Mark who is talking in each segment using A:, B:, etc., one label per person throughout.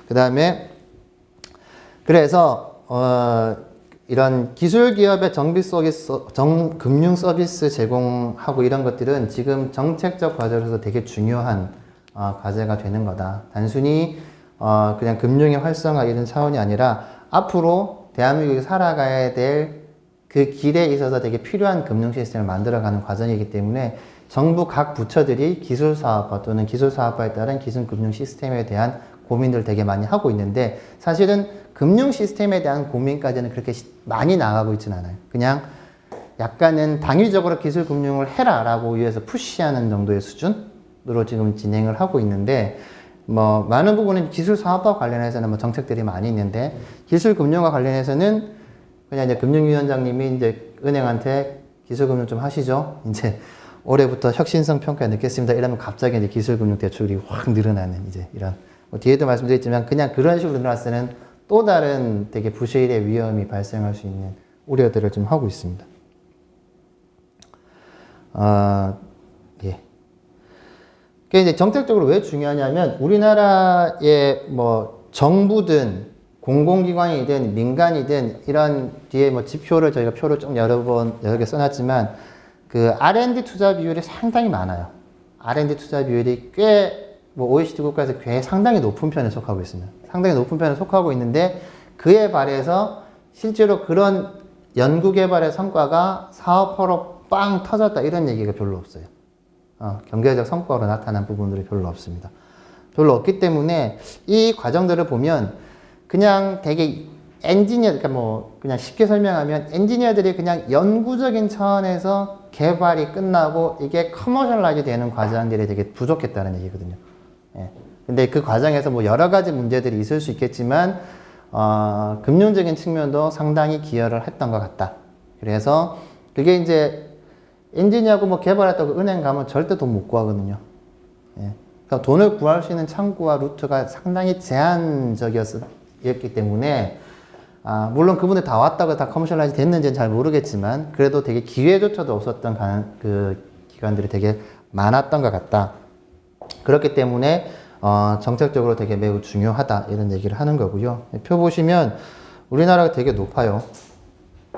A: 그 다음에 그래서 이런 기술 기업의 정비 서비스, 금융 서비스 제공하고 이런 것들은 지금 정책적 과제로서 되게 중요한 과제가 되는 거다. 단순히 그냥 금융의 활성화 이런 차원이 아니라 앞으로 대한민국이 살아가야 될 그 길에 있어서 되게 필요한 금융 시스템을 만들어가는 과정이기 때문에 정부 각 부처들이 기술 사업화 또는 기술 사업화에 따른 기술 금융 시스템에 대한 고민들을 되게 많이 하고 있는데 사실은 금융 시스템에 대한 고민까지는 그렇게 많이 나가고 있지는 않아요. 그냥 약간은 당위적으로 기술 금융을 해라라고 위해서 푸시하는 정도의 수준으로 지금 진행을 하고 있는데 뭐 많은 부분은 기술 사업과 관련해서는 뭐 정책들이 많이 있는데 기술 금융과 관련해서는 그냥 이제 금융위원장님이 이제 은행한테 기술 금융 좀 하시죠. 이제 올해부터 혁신성 평가 넣겠습니다. 이러면 갑자기 이제 기술 금융 대출이 확 늘어나는 이제 이런 뭐 뒤에도 말씀드렸지만 그냥 그런 식으로 늘어났을 때는 또 다른 되게 부실의 위험이 발생할 수 있는 우려들을 좀 하고 있습니다. 예. 그게 이제 정책적으로 왜 중요하냐면 우리나라의 뭐 정부든 공공기관이든 민간이든 이런 뒤에 뭐 지표를 저희가 표를 좀 여러 개 써놨지만 그 R&D 투자 비율이 상당히 많아요. R&D 투자 비율이 꽤 뭐 OECD 국가에서 꽤 상당히 높은 편에 속하고 있습니다. 상당히 높은 편에 속하고 있는데 그에 반해서 실제로 그런 연구개발의 성과가 사업화로 빵 터졌다 이런 얘기가 별로 없어요. 경제적 성과로 나타난 부분들이 별로 없습니다. 별로 없기 때문에 이 과정들을 보면 그냥 되게 엔지니어, 그러니까 뭐 그냥 쉽게 설명하면 엔지니어들이 그냥 연구적인 차원에서 개발이 끝나고 이게 커머셜라이즈 되는 과정들이 되게 부족했다는 얘기거든요. 예. 근데 그 과정에서 뭐 여러 가지 문제들이 있을 수 있겠지만 금융적인 측면도 상당히 기여를 했던 것 같다. 그래서 그게 이제 엔지니어하고 뭐 개발했다고 은행 가면 절대 돈 못 구하거든요. 예. 그러니까 돈을 구할 수 있는 창구와 루트가 상당히 제한적이었기 때문에 물론 그분들 다 왔다고 다 커머셜라이즈 됐는지는 잘 모르겠지만 그래도 되게 기회조차도 없었던 그 기관들이 되게 많았던 것 같다. 그렇기 때문에 정책적으로 되게 매우 중요하다 이런 얘기를 하는 거고요. 표 보시면 우리나라가 되게 높아요.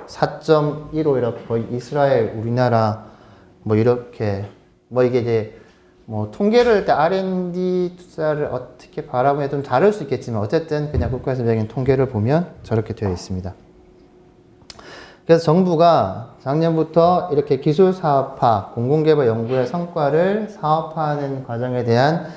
A: 4.15 이렇게 거의 이스라엘, 우리나라 뭐 이렇게 뭐 이게 이제 뭐 통계를 할 때 R&D 투자를 어떻게 바라보면 좀 다를 수 있겠지만 어쨌든 그냥 국가에서 매긴 통계를 보면 저렇게 되어 있습니다. 그래서 정부가 작년부터 이렇게 기술 사업화, 공공개발 연구의 성과를 사업화하는 과정에 대한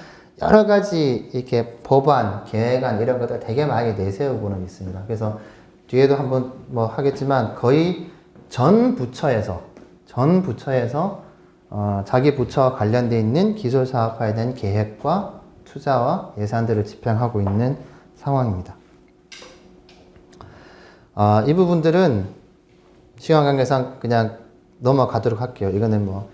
A: 여러 가지 이렇게 법안, 계획안 이런 것들 되게 많이 내세우고는 있습니다. 그래서 뒤에도 한번 뭐 하겠지만 거의 전 부처에서 자기 부처와 관련되어 있는 기술 사업화에 대한 계획과 투자와 예산들을 집행하고 있는 상황입니다. 이 부분들은 시간 관계상 그냥 넘어가도록 할게요. 이거는 뭐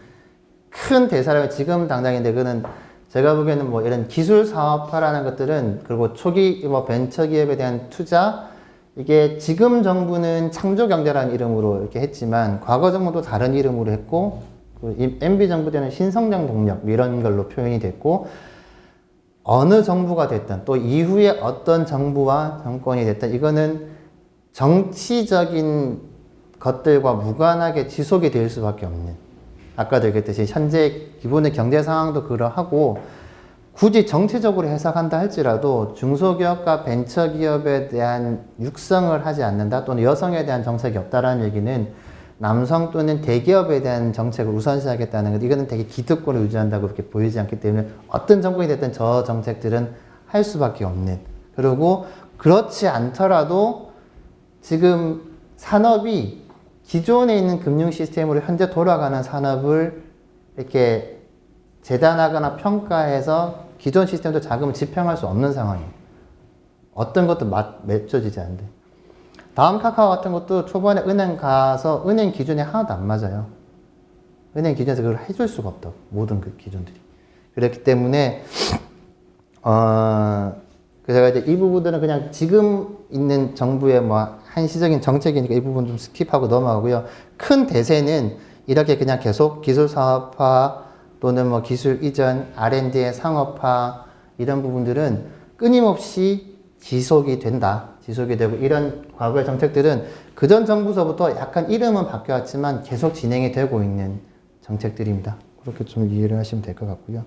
A: 큰 대사라면 지금 당장인데 그거는 제가 보기에는 뭐 이런 기술 사업화라는 것들은 그리고 초기 뭐 벤처 기업에 대한 투자 이게 지금 정부는 창조 경제라는 이름으로 이렇게 했지만 과거 정부도 다른 이름으로 했고 MB 정부 때는 신성장 동력 이런 걸로 표현이 됐고 어느 정부가 됐든 또 이후에 어떤 정부와 정권이 됐든 이거는 정치적인 것들과 무관하게 지속이 될 수밖에 없는 아까도 얘기했듯이 현재 기본의 경제 상황도 그러하고 굳이 정치적으로 해석한다 할지라도 중소기업과 벤처기업에 대한 육성을 하지 않는다 또는 여성에 대한 정책이 없다라는 얘기는 남성 또는 대기업에 대한 정책을 우선시하겠다는 것 이거는 되게 기득권을 유지한다고 그렇게 보이지 않기 때문에 어떤 정권이 됐든 저 정책들은 할 수밖에 없는 그리고 그렇지 않더라도 지금 산업이 기존에 있는 금융 시스템으로 현재 돌아가는 산업을 이렇게 재단하거나 평가해서 기존 시스템도 자금을 집행할 수 없는 상황이에요. 어떤 것도 맺혀지지 않는데. 다음 카카오 같은 것도 초반에 은행 가서 은행 기준에 하나도 안 맞아요. 은행 기준에서 그걸 해줄 수가 없다고. 모든 그 기준들이. 그렇기 때문에 제가 이제 이 부분들은 그냥 지금 있는 정부의 뭐 한시적인 정책이니까 이 부분 좀 스킵하고 넘어가고요. 큰 대세는 이렇게 그냥 계속 기술 사업화 또는 뭐 기술 이전, R&D의 상업화 이런 부분들은 끊임없이 지속이 된다. 지속이 되고 이런 과거의 정책들은 그전 정부서부터 약간 이름은 바뀌었지만 계속 진행이 되고 있는 정책들입니다. 그렇게 좀 이해를 하시면 될 것 같고요.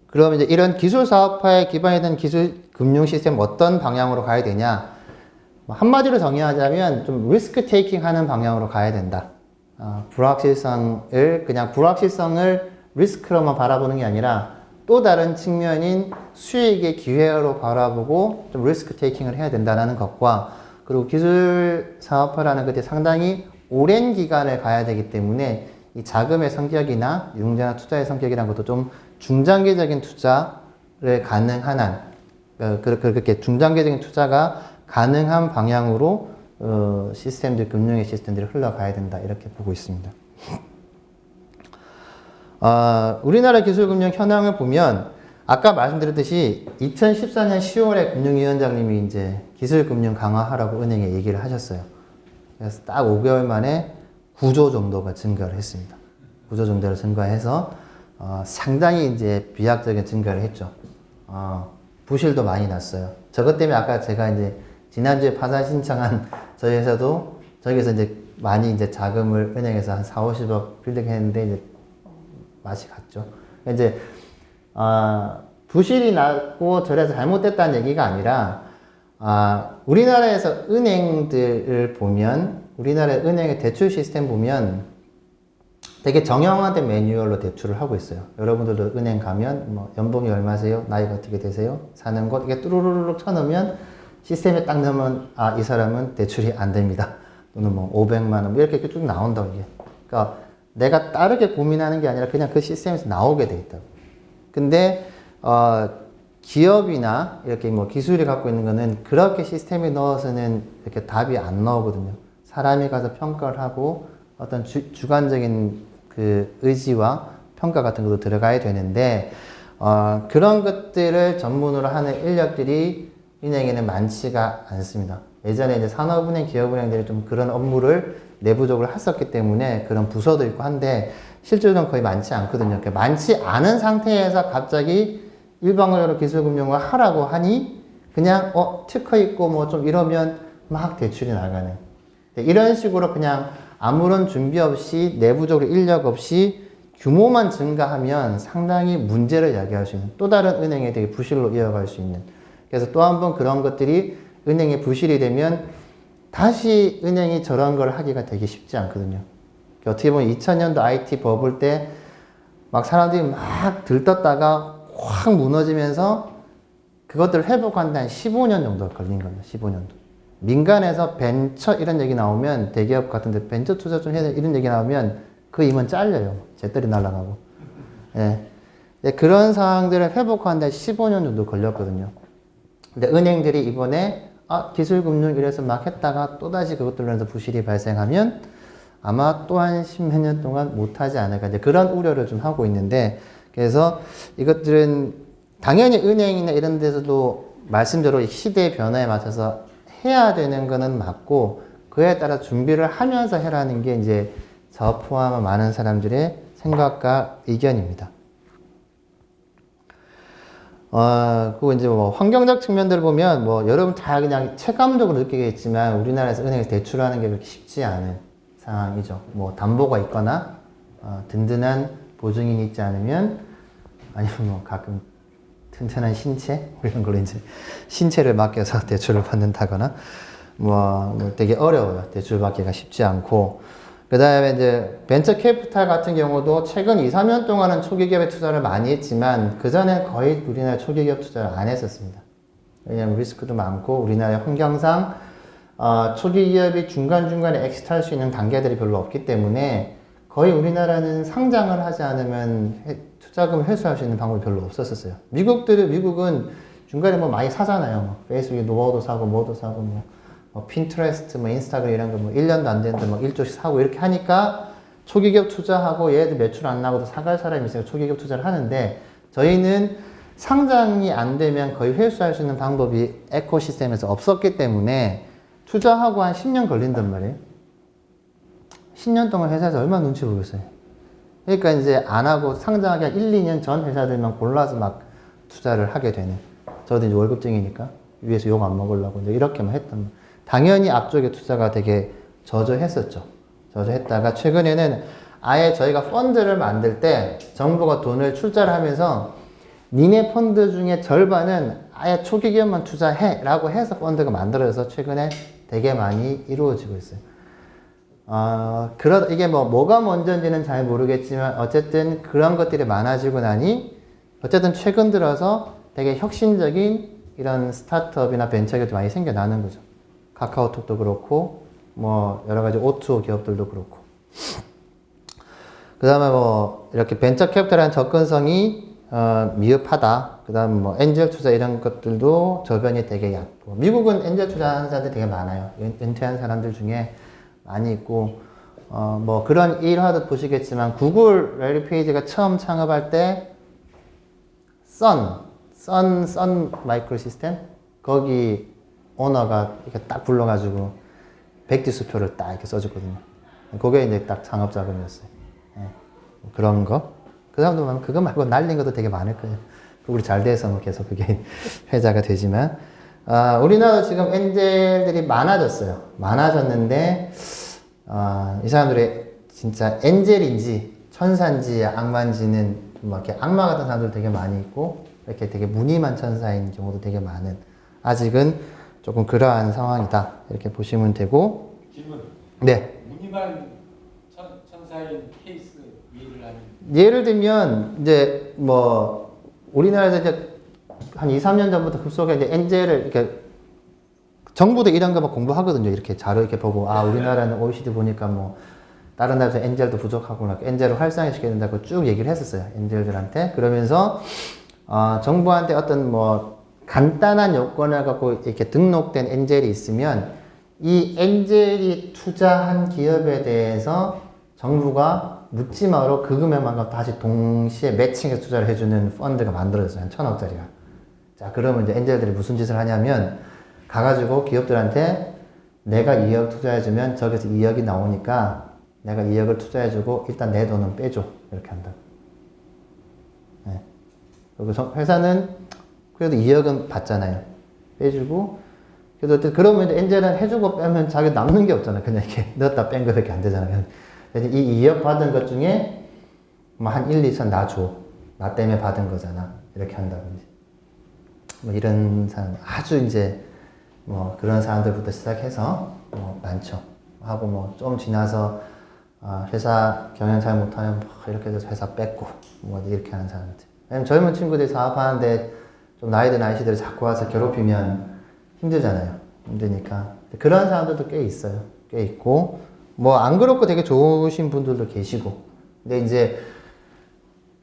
A: 그럼 이제 이런 기술 사업화에 기반이 된 기술 금융 시스템 어떤 방향으로 가야 되냐? 한마디로 정의하자면 좀 리스크 테이킹 하는 방향으로 가야 된다. 불확실성을 리스크로만 바라보는 게 아니라 또 다른 측면인 수익의 기회로 바라보고 좀 리스크 테이킹을 해야 된다는 것과 그리고 기술 사업화라는 것이 상당히 오랜 기간을 가야 되기 때문에 이 자금의 성격이나 융자나 투자의 성격이라는 것도 좀 중장기적인 투자를 가능한 한 그렇게 중장기적인 투자가 가능한 방향으로 시스템들, 금융의 시스템들이 흘러가야 된다 이렇게 보고 있습니다. 우리나라 기술금융 현황을 보면 아까 말씀드렸듯이 2014년 10월에 금융위원장님이 이제 기술금융 강화하라고 은행에 얘기를 하셨어요. 그래서 딱 5개월 만에 9조 정도가 증가를 했습니다. 9조 정도를 증가해서 상당히 이제 비약적인 증가를 했죠. 부실도 많이 났어요. 저것 때문에 아까 제가 이제 지난주에 파산 신청한 저희 회사도 저기서 이제 많이 이제 자금을 은행에서 한 4, 50억 빌딩했는데 이제 맛이 갔죠. 이제 부실이 났고 저래서 잘못됐다는 얘기가 아니라 우리나라에서 은행들을 보면 우리나라 은행의 대출 시스템 보면 되게 정형화된 매뉴얼로 대출을 하고 있어요. 여러분들도 은행 가면 뭐 연봉이 얼마세요? 나이가 어떻게 되세요? 사는 곳 이게 뚜루루룩 쳐놓으면 시스템에 딱 넣으면 이 사람은 대출이 안 됩니다. 또는 뭐 500만 원 이렇게 쭉 나온다고 이게. 그러니까 내가 다르게 고민하는 게 아니라 그냥 그 시스템에서 나오게 돼 있다고. 근데 기업이나 이렇게 뭐 기술이 갖고 있는 거는 그렇게 시스템에 넣어서는 이렇게 답이 안 나오거든요. 사람이 가서 평가를 하고 어떤 주관적인 그 의지와 평가 같은 것도 들어가야 되는데 그런 것들을 전문으로 하는 인력들이 은행에는 많지가 않습니다. 예전에 이제 산업은행, 기업은행들이 좀 그런 업무를 내부적으로 했었기 때문에 그런 부서도 있고 한데 실질적으로 거의 많지 않거든요. 많지 않은 상태에서 갑자기 일방적으로 기술금융을 하라고 하니 그냥 특허 있고 뭐 좀 이러면 막 대출이 나가는 이런 식으로 그냥 아무런 준비 없이 내부적으로 인력 없이 규모만 증가하면 상당히 문제를 야기할 수 있는 또 다른 은행에 되게 부실로 이어갈 수 있는 그래서 또 한 번 그런 것들이 은행의 부실이 되면 다시 은행이 저런 걸 하기가 되게 쉽지 않거든요. 어떻게 보면 2000년도 IT 버블 때 막 사람들이 막 들떴다가 확 무너지면서 그것들을 회복하는데 한 15년 정도 걸린 겁니다. 15년도. 민간에서 벤처 이런 얘기 나오면 대기업 같은데 벤처 투자 좀 해야 돼 이런 얘기 나오면 그 임원 잘려요. 재떨이 날아가고. 예. 그런 상황들을 회복하는데 15년 정도 걸렸거든요. 근데 은행들이 이번에 기술금융 이래서 막 했다가 또다시 그것들로 해서 부실이 발생하면 아마 또 한 10몇 년 동안 못하지 않을까 이제 그런 우려를 좀 하고 있는데 그래서 이것들은 당연히 은행이나 이런 데서도 말씀대로 시대의 변화에 맞춰서 해야 되는 거는 맞고 그에 따라 준비를 하면서 해라는 게 이제 저 포함한 많은 사람들의 생각과 의견입니다. 그리고 이제 뭐 환경적 측면들을 보면 뭐 여러분 다 그냥 체감적으로 느끼겠지만 우리나라에서 은행에서 대출하는 게 그렇게 쉽지 않은 상황이죠. 뭐 담보가 있거나 든든한 보증인이 있지 않으면 아니면 뭐 가끔 튼튼한 신체 이런 걸로 이제 신체를 맡겨서 대출을 받는다거나 뭐 되게 어려워요. 대출 받기가 쉽지 않고 그 다음에 이제 벤처 캐피탈 같은 경우도 최근 2, 3년 동안은 초기 기업에 투자를 많이 했지만 그 전에 거의 우리나라 초기 기업 투자를 안 했었습니다. 왜냐하면 리스크도 많고 우리나라의 환경상 초기 기업이 중간중간에 엑시트할 수 있는 단계들이 별로 없기 때문에 거의 우리나라는 상장을 하지 않으면 투자금을 회수할 수 있는 방법이 별로 없었어요. 미국은 중간에 뭐 많이 사잖아요. 페이스북에 노어도 사고 뭐도 사고 뭐 핀트레스트, 뭐 인스타그램 이런 거 뭐 1년도 안 되는데 뭐 1조씩 사고 이렇게 하니까 초기 기업 투자하고 얘들 매출 안 나고도 사갈 사람이 있으니까 초기 기업 투자를 하는데 저희는 상장이 안 되면 거의 회수할 수 있는 방법이 에코시스템에서 없었기 때문에 투자하고 한 10년 걸린단 말이에요. 10년 동안 회사에서 얼마나 눈치 보겠어요. 그러니까 이제 안 하고 상장하기 한 1, 2년 전 회사들만 골라서 막 투자를 하게 되는. 저도 이제 월급쟁이니까 위에서 욕 안 먹으려고 이제 이렇게만 했던. 당연히 앞쪽에 투자가 되게 저조했었죠. 저조했다가 최근에는 아예 저희가 펀드를 만들 때 정부가 돈을 출자를 하면서 니네 펀드 중에 절반은 아예 초기 기업만 투자해 라고 해서 펀드가 만들어져서 최근에 되게 많이 이루어지고 있어요. 이게 뭐가 먼저인지는 잘 모르겠지만 어쨌든 그런 것들이 많아지고 나니 어쨌든 최근 들어서 되게 혁신적인 이런 스타트업이나 벤처기업도 많이 생겨나는 거죠. 카카오톡도 그렇고 뭐 여러 가지 O2O 기업들도 그렇고. 그 다음에 뭐 이렇게 벤처 캐피탈한 접근성이 미흡하다. 그 다음에 뭐 엔젤 투자 이런 것들도 저변이 되게 얕고. 미국은 엔젤 투자하는 사람들 되게 많아요. 은퇴한 사람들 중에 많이 있고. 뭐 그런 일화도 보시겠지만 구글 랠리 페이지가 처음 창업할 때 선 마이크로 시스템 거기 오너가 이렇게 딱 불러가지고 백지수표를 딱 이렇게 써줬거든요. 그게 이제 딱 창업 자금이었어요. 네. 그런 거. 그 사람도 보면 그거 말고 날린 것도 되게 많을 거예요. 우리 잘 돼서 뭐 계속 그게 회자가 되지만. 우리나라도 지금 엔젤들이 많아졌어요. 많아졌는데, 이 사람들이 진짜 엔젤인지 천사인지 악마인지는 막 이렇게 악마 같은 사람들 되게 많이 있고, 이렇게 되게 무늬만 천사인 경우도 되게 많은, 아직은 조금 그러한 상황이다. 이렇게 보시면 되고.
B: 질문.
A: 네.
B: 무늬만 천사인 케이스 이해를 하는.
A: 예를 들면, 이제 뭐, 우리나라에서 이제 한 2, 3년 전부터 급속에 이제 엔젤을 이렇게 정부도 이런 거 막 공부하거든요. 이렇게 자료 이렇게 보고, 우리나라는 OECD 보니까 뭐, 다른 나라에서 엔젤도 부족하구나. 엔젤을 활성화시켜야 된다고 쭉 얘기를 했었어요. 엔젤들한테. 그러면서, 정부한테 어떤 뭐, 간단한 요건을 갖고 이렇게 등록된 엔젤이 있으면, 이 엔젤이 투자한 기업에 대해서 정부가 묻지마로 그 금액만큼 다시 동시에 매칭해서 투자를 해주는 펀드가 만들어졌어요. 한 1,000억짜리가. 자, 그러면 이제 엔젤들이 무슨 짓을 하냐면, 가가지고 기업들한테 내가 2억 투자해주면 저기서 2억이 나오니까 내가 2억을 투자해주고 일단 내 돈은 빼줘. 이렇게 한다. 네. 그리고 회사는 그래도 2억은 받잖아요. 빼주고. 그래도 그러면 엔젤은 해주고 빼면 자기 남는 게 없잖아. 그냥 이렇게 넣었다 뺀 거밖에 안 되잖아요. 이 2억 받은 것 중에 뭐 한 1, 2천 나 줘. 나 때문에 받은 거잖아. 이렇게 한다든지. 뭐 이런 사람, 아주 이제 뭐 그런 사람들부터 시작해서 뭐 많죠. 하고 뭐 좀 지나서 회사 경영 잘 못하면 뭐 이렇게 해서 회사 뺏고 뭐 이렇게 하는 사람들. 왜냐면 젊은 친구들이 사업하는데 좀 나이 든 아저씨들이 자꾸 와서 괴롭히면 힘들잖아요. 힘드니까. 그런 사람들도 꽤 있어요. 꽤 있고 뭐 안 그렇고 되게 좋으신 분들도 계시고. 근데 이제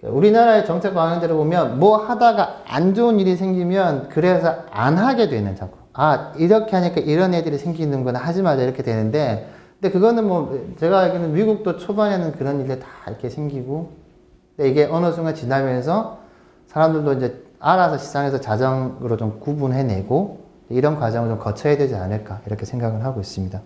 A: 우리나라의 정책 방향대로 보면 뭐 하다가 안 좋은 일이 생기면 그래서 안 하게 되는 자꾸. 이렇게 하니까 이런 애들이 생기는구나. 하지 마자 이렇게 되는데 근데 그거는 뭐 제가 알기로는 미국도 초반에는 그런 일이 다 이렇게 생기고 근데 이게 어느 순간 지나면서 사람들도 이제 알아서 시장에서 자정으로 좀 구분해내고 이런 과정을 좀 거쳐야 되지 않을까 이렇게 생각을 하고 있습니다.